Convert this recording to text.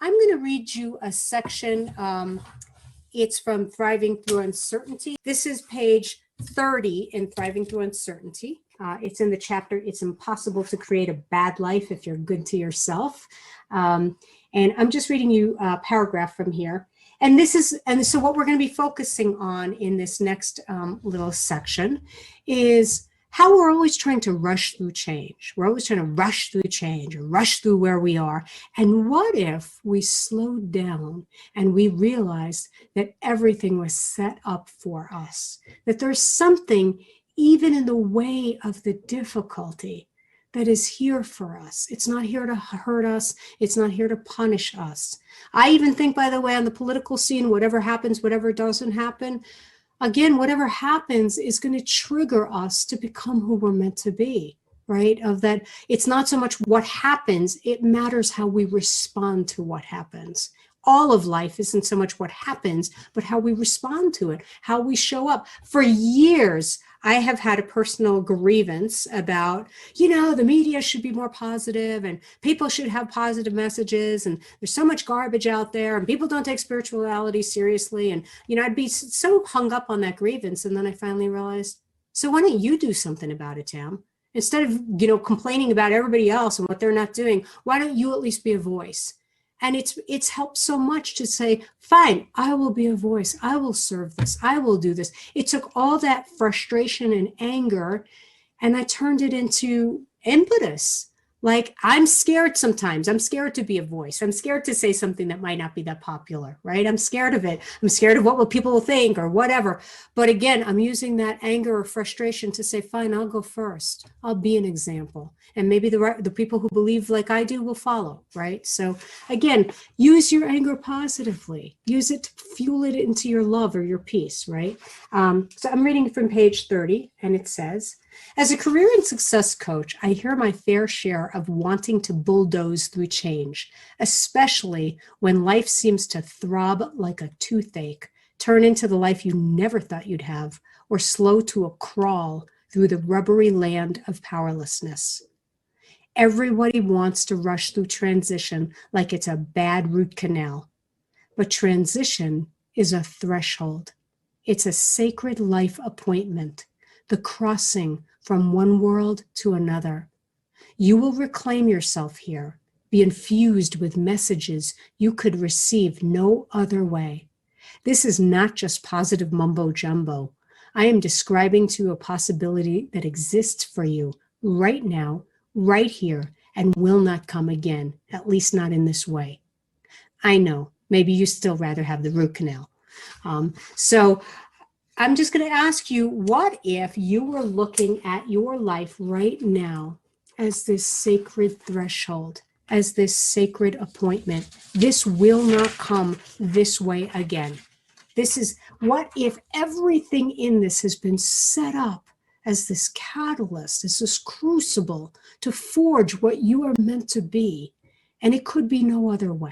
I'm going to read you a section. It's from Thriving Through Uncertainty. This is page 30 in Thriving Through Uncertainty. It's in the chapter, It's Impossible to Create a Bad Life If You're Good to Yourself. And I'm just reading you a paragraph from here. And so what we're going to be focusing on in this next little section is how we're always trying to rush through change. We're always trying to rush through change or rush through where we are. And what if we slowed down and we realized that everything was set up for us, that there's something even in the way of the difficulty that is here for us. It's not here to hurt us. It's not here to punish us. I even think, by the way, on the political scene, whatever happens, whatever doesn't happen, again, whatever happens is going to trigger us to become who we're meant to be, right? Of that, it's not so much what happens, it matters how we respond to what happens. All of life isn't so much what happens, but how we respond to it, how we show up. For years, I have had a personal grievance about, the media should be more positive and people should have positive messages and there's so much garbage out there and people don't take spirituality seriously. And, I'd be so hung up on that grievance. And then I finally realized, so why don't you do something about it, Tam? Instead of, complaining about everybody else and what they're not doing, why don't you at least be a voice? And it's helped so much to say, fine, I will be a voice. I will serve this. I will do this. It took all that frustration and anger, and I turned it into impetus. Like, I'm scared sometimes. I'm scared to be a voice. I'm scared to say something that might not be that popular, right? I'm scared of it. I'm scared of what people will think or whatever. But again, I'm using that anger or frustration to say, fine, I'll go first. I'll be an example. And maybe the people who believe like I do will follow, right? So again, use your anger positively. Use it to fuel it into your love or your peace, right? So I'm reading from page 30, and it says, as a career and success coach, I hear my fair share of wanting to bulldoze through change, especially when life seems to throb like a toothache, turn into the life you never thought you'd have, or slow to a crawl through the rubbery land of powerlessness. Everybody wants to rush through transition like it's a bad root canal, but transition is a threshold. It's a sacred life appointment, the crossing from one world to another. You will reclaim yourself here, be infused with messages you could receive no other way. This is not just positive mumbo jumbo. I am describing to you a possibility that exists for you right now, right here, and will not come again, at least not in this way. I know, maybe you still rather have the root canal. So I'm just going to ask you, what if you were looking at your life right now as this sacred threshold, as this sacred appointment? This will not come this way again. This is, what if everything in this has been set up as this catalyst, as this crucible to forge what you are meant to be, and it could be no other way.